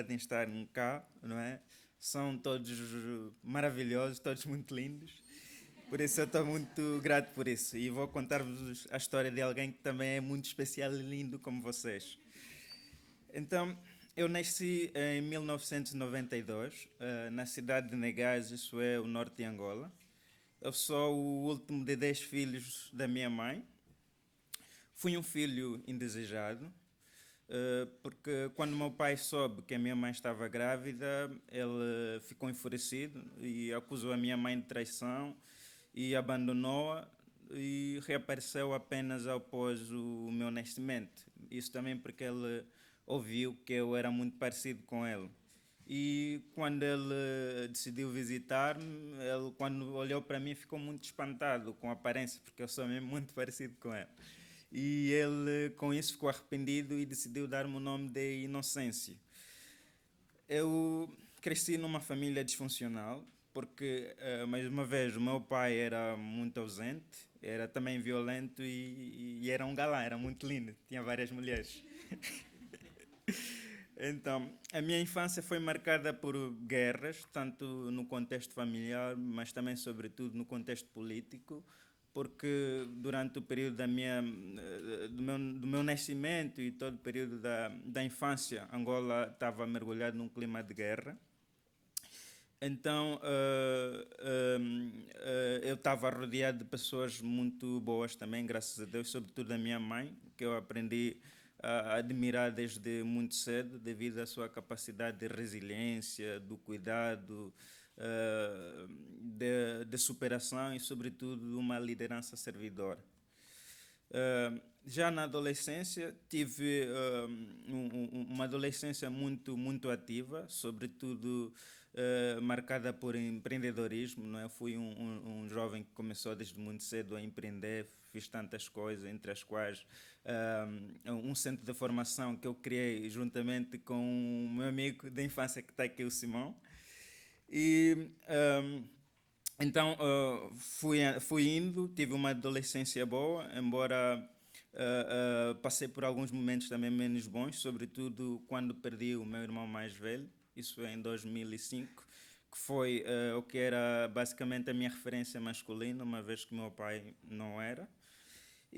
em estar cá, não é? São todos maravilhosos, todos muito lindos. Por isso eu estou muito grato por isso. E vou contar-vos a história de alguém que também é muito especial e lindo como vocês. Então, eu nasci em 1992, na cidade de Negais, isso é o norte de Angola. Eu sou o último de 10 filhos da minha mãe. Fui um filho indesejado, porque quando meu pai soube que a minha mãe estava grávida, ele ficou enfurecido e acusou a minha mãe de traição e abandonou-a e reapareceu apenas após o meu nascimento. Isso também porque ele ouviu que eu era muito parecido com ele. E quando ele decidiu visitar-me, ele quando olhou para mim ficou muito espantado com a aparência, porque eu sou mesmo muito parecido com ele. E ele com isso ficou arrependido e decidiu dar-me o nome de Inocêncio. Eu cresci numa família disfuncional, porque, mais uma vez, o meu pai era muito ausente, era também violento e era um galã, era muito lindo, tinha várias mulheres. Então, a minha infância foi marcada por guerras, tanto no contexto familiar, mas também, sobretudo, no contexto político, porque durante o período do meu nascimento e todo o período da infância, Angola estava mergulhado num clima de guerra. Então, eu estava rodeado de pessoas muito boas também, graças a Deus, sobretudo a minha mãe, que eu aprendi a admirar desde muito cedo, devido à sua capacidade de resiliência, do cuidado, de superação e, sobretudo, de uma liderança servidora. Já na adolescência tive uma adolescência muito ativa, sobretudo marcada por empreendedorismo, não é? Fui um jovem que começou desde muito cedo a empreender, fiz tantas coisas, entre as quais um centro de formação que eu criei juntamente com o meu amigo da infância que está aqui, o Simão. E então fui indo, tive uma adolescência boa, embora passei por alguns momentos também menos bons, sobretudo quando perdi o meu irmão mais velho, isso em 2005, que foi o que era basicamente a minha referência masculina, uma vez que meu pai não era.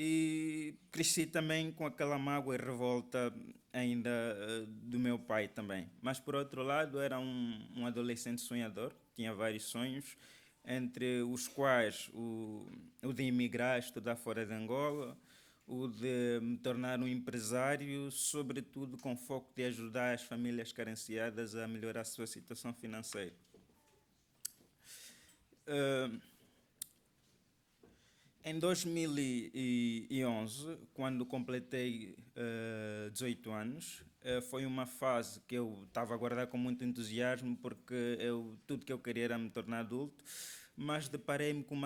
E cresci também com aquela mágoa e revolta ainda do meu pai também. Mas por outro lado, era um adolescente sonhador, tinha vários sonhos, entre os quais o de emigrar, estudar fora de Angola, o de me tornar um empresário, sobretudo com foco de ajudar as famílias carenciadas a melhorar a sua situação financeira. Uh, Em 2011, quando completei 18 anos, foi uma fase que eu estava a guardar com muito entusiasmo, porque tudo que eu queria era me tornar adulto, mas deparei-me com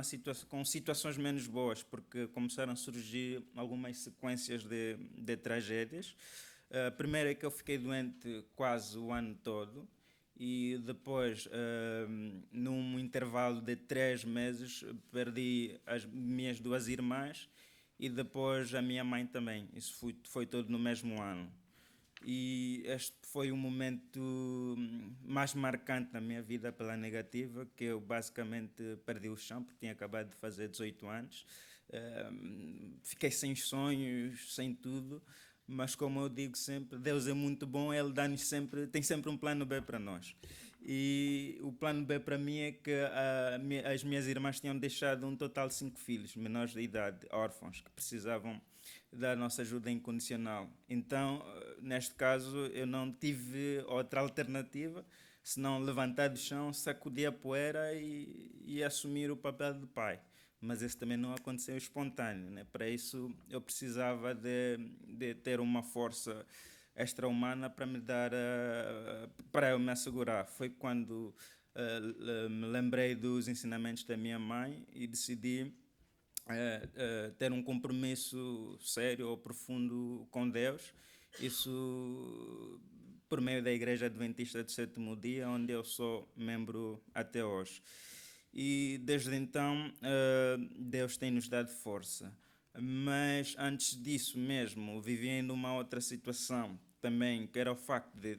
situações menos boas, porque começaram a surgir algumas sequências de tragédias. A primeira é que eu fiquei doente quase o ano todo e depois, num intervalo de 3 meses, perdi as minhas duas irmãs e depois a minha mãe também. Isso foi tudo no mesmo ano. E este foi o momento mais marcante na minha vida pela negativa, que eu basicamente perdi o chão, porque tinha acabado de fazer 18 anos. Fiquei sem sonhos, sem tudo, mas como eu digo sempre, Deus é muito bom, Ele dá-nos sempre, tem sempre um plano B para nós. E o plano B para mim é que as minhas irmãs tinham deixado um total de 5 filhos, menores de idade, órfãos, que precisavam da nossa ajuda incondicional. Então, neste caso, eu não tive outra alternativa senão levantar do chão, sacudir a poeira e assumir o papel de pai. Mas isso também não aconteceu espontâneo, né? Para isso, eu precisava de ter uma força extra-humana para me dar, para eu me assegurar. Foi quando me lembrei dos ensinamentos da minha mãe e decidi ter um compromisso sério ou profundo com Deus. Isso por meio da Igreja Adventista do Sétimo Dia, onde eu sou membro até hoje. E desde então Deus tem nos dado força. Mas antes disso mesmo, vivia em uma outra situação também, que era o facto de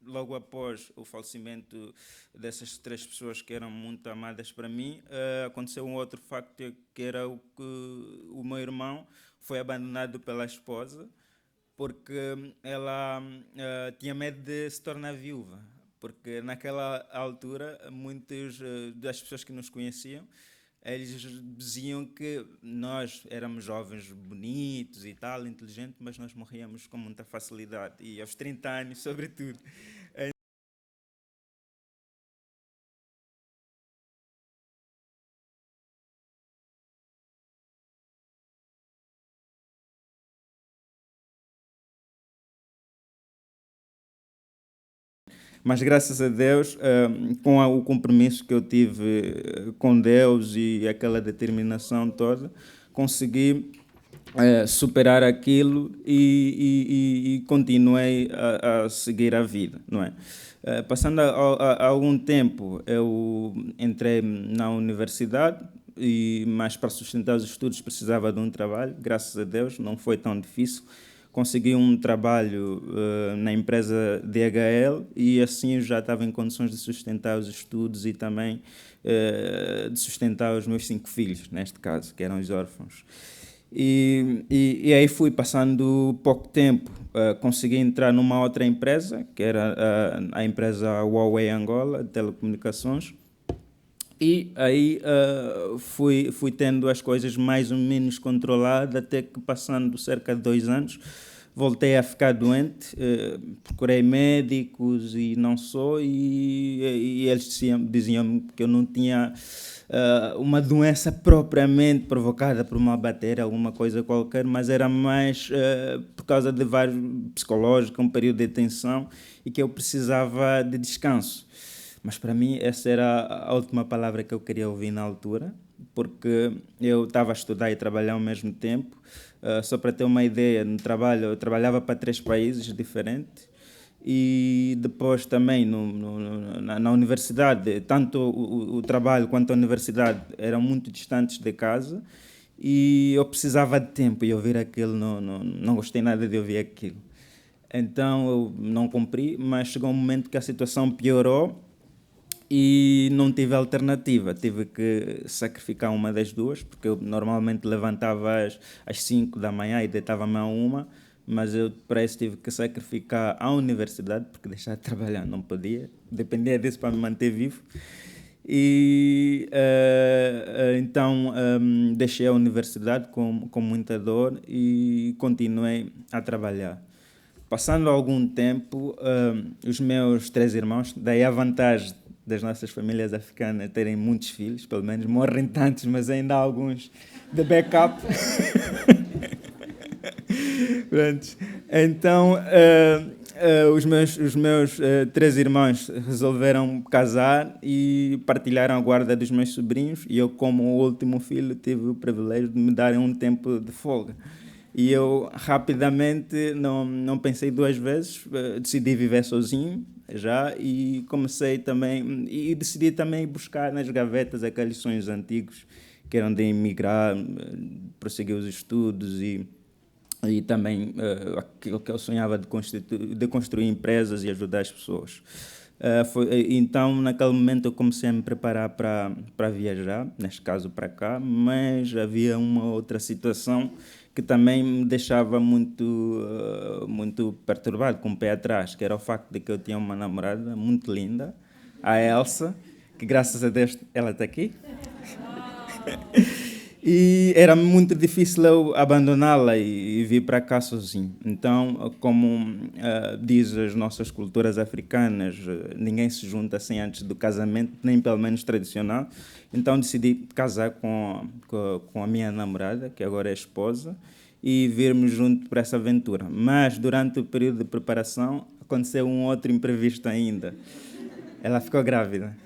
logo após o falecimento dessas três pessoas que eram muito amadas para mim, aconteceu um outro facto que era o que o meu irmão foi abandonado pela esposa porque ela tinha medo de se tornar viúva. Porque naquela altura, muitas das pessoas que nos conheciam, eles diziam que nós éramos jovens bonitos e tal, inteligentes, mas nós morríamos com muita facilidade. E aos 30 anos, sobretudo. Mas graças a Deus, com o compromisso que eu tive com Deus e aquela determinação toda, consegui superar aquilo e continuei a seguir a vida, não é? Passando a algum tempo, eu entrei na universidade e mais para sustentar os estudos precisava de um trabalho. Graças a Deus, não foi tão difícil. Consegui um trabalho na empresa DHL e assim eu já estava em condições de sustentar os estudos e também de sustentar os meus 5 filhos, neste caso, que eram os órfãos. E aí fui passando pouco tempo, consegui entrar numa outra empresa, que era a empresa Huawei Angola, de telecomunicações, e aí fui tendo as coisas mais ou menos controladas, até que passando cerca de 2 anos, voltei a ficar doente, procurei médicos e não só, e eles diziam que eu não tinha uma doença propriamente provocada por uma bactéria, alguma coisa qualquer, mas era mais por causa de vários psicológicos, um período de tensão, e que eu precisava de descanso. Mas para mim essa era a última palavra que eu queria ouvir na altura, porque eu estava a estudar e trabalhar ao mesmo tempo. Só para ter uma ideia, no trabalho, eu trabalhava para 3 países diferentes e depois também na universidade, tanto o trabalho quanto a universidade eram muito distantes de casa e eu precisava de tempo e ouvir aquilo, não gostei nada de ouvir aquilo. Então eu não cumpri, mas chegou um momento que a situação piorou e não tive alternativa. Tive que sacrificar uma das duas, porque eu normalmente levantava às 5 da manhã e deitava-me à 1, mas eu para isso tive que sacrificar a universidade, porque deixar de trabalhar não podia, dependia disso para me manter vivo. E então deixei a universidade com muita dor e continuei a trabalhar. Passando algum tempo, os meus 3 irmãos, daí a vantagem das nossas famílias africanas terem muitos filhos, pelo menos morrem tantos, mas ainda há alguns de backup. Pronto. Então, os meus 3 irmãos resolveram casar e partilharam a guarda dos meus sobrinhos, e eu, como o último filho, tive o privilégio de me darem um tempo de folga. E eu rapidamente, não pensei 2 vezes, decidi viver sozinho já e comecei também, e decidi também buscar nas gavetas aqueles sonhos antigos que eram de emigrar, prosseguir os estudos e também aquilo que eu sonhava de construir empresas e ajudar as pessoas. Então, naquele momento, eu comecei a me preparar para viajar, neste caso para cá, mas havia uma outra situação que também me deixava muito perturbado, com o pé atrás, que era o facto de que eu tinha uma namorada muito linda, a Elsa, que graças a Deus ela está aqui. E era muito difícil eu abandoná-la e vir para cá sozinho. Então, como diz as nossas culturas africanas, ninguém se junta assim antes do casamento, nem pelo menos tradicional. Então decidi casar com a minha namorada, que agora é esposa, e virmos junto para essa aventura. Mas durante o período de preparação aconteceu um outro imprevisto ainda. Ela ficou grávida.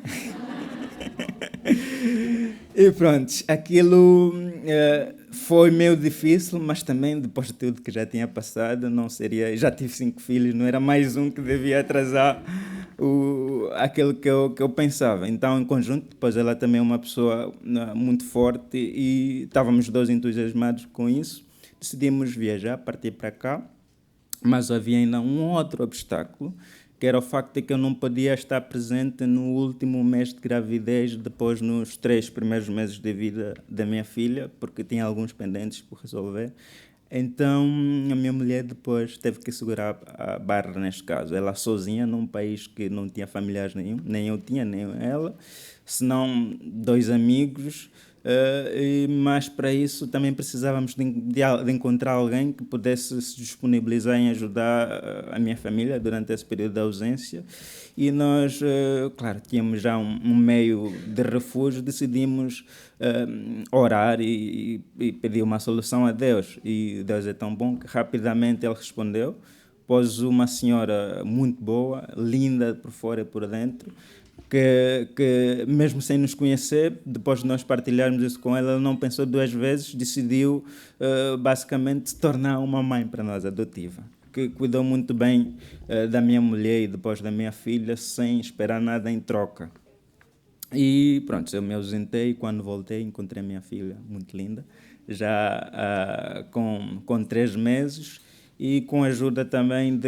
E pronto, aquilo foi meio difícil, mas também depois de tudo que já tinha passado, não seria. Já tive 5 filhos, não era mais um que devia atrasar aquilo que eu pensava. Então, em conjunto, depois ela também é uma pessoa muito forte e estávamos dois entusiasmados com isso. Decidimos viajar, partir para cá, mas havia ainda um outro obstáculo, que era o facto de que eu não podia estar presente no último mês de gravidez, depois nos 3 primeiros meses de vida da minha filha, porque tinha alguns pendentes por resolver. Então, a minha mulher depois teve que segurar a barra neste caso. Ela sozinha, num país que não tinha familiares nenhum, nem eu tinha, nem ela, senão 2 amigos. Mas para isso também precisávamos de encontrar alguém que pudesse se disponibilizar em ajudar a minha família durante esse período de ausência. E nós, claro, tínhamos já um meio de refúgio, decidimos orar e pedir uma solução a Deus. E Deus é tão bom que rapidamente Ele respondeu. Pôs uma senhora muito boa, linda por fora e por dentro, que mesmo sem nos conhecer, depois de nós partilharmos isso com ela não pensou 2 vezes, decidiu basicamente se tornar uma mãe para nós, adotiva, que cuidou muito bem da minha mulher e depois da minha filha, sem esperar nada em troca. E pronto, eu me ausentei e quando voltei encontrei a minha filha, muito linda, já com 3 meses, e com a ajuda também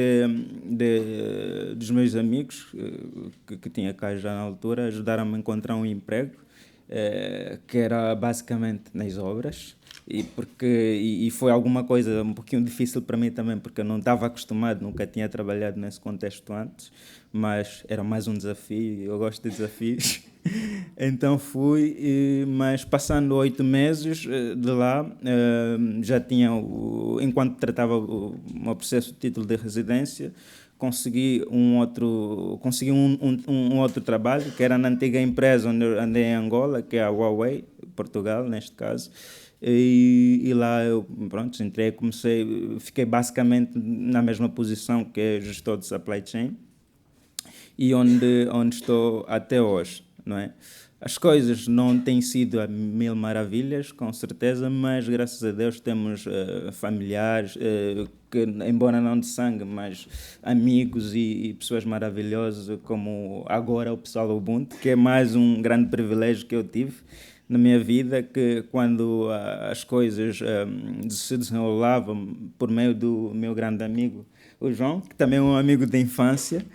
dos meus amigos que tinha cá já na altura, ajudaram-me a encontrar um emprego que era basicamente nas obras, e foi alguma coisa um pouquinho difícil para mim também, porque eu não estava acostumado, nunca tinha trabalhado nesse contexto antes, mas era mais um desafio, eu gosto de desafios. Então fui, mas passando 8 meses de lá, já tinha, enquanto tratava o processo de título de residência, consegui um outro trabalho, que era na antiga empresa onde eu andei em Angola, que é a Huawei, Portugal, neste caso. E lá eu, pronto, entrei, fiquei basicamente na mesma posição, que é gestor de supply chain, e onde estou até hoje, não é? As coisas não têm sido a mil maravilhas, com certeza, mas graças a Deus temos familiares, que, embora não de sangue, mas amigos e pessoas maravilhosas, como agora o pessoal do Ubuntu, que é mais um grande privilégio que eu tive na minha vida, que quando as coisas se desenrolavam por meio do meu grande amigo, o João, que também é um amigo de infância.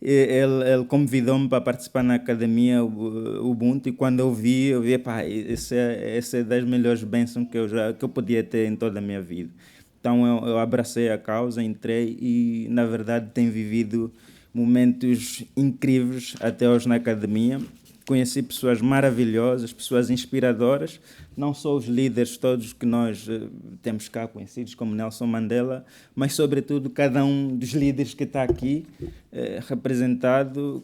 Ele convidou-me para participar na academia Ubuntu, e quando eu vi, pá, esse é das melhores bênçãos que eu podia ter em toda a minha vida. Então eu abracei a causa, entrei e, na verdade, tenho vivido momentos incríveis até hoje na academia. Conheci pessoas maravilhosas, pessoas inspiradoras, não só os líderes todos que nós temos cá conhecidos, como Nelson Mandela, mas sobretudo cada um dos líderes que está aqui representado,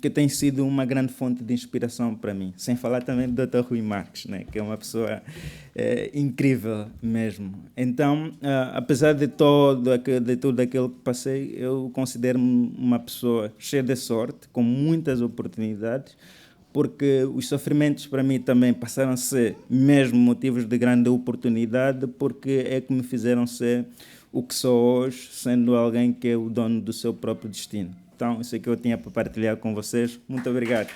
que tem sido uma grande fonte de inspiração para mim. Sem falar também do Dr. Rui Marques, né, que é uma pessoa incrível mesmo. Então, apesar de tudo aquilo que passei, eu considero-me uma pessoa cheia de sorte, com muitas oportunidades, porque os sofrimentos para mim também passaram a ser mesmo motivos de grande oportunidade, porque é que me fizeram ser o que sou hoje, sendo alguém que é o dono do seu próprio destino. Então, isso é que eu tinha para partilhar com vocês. Muito obrigado.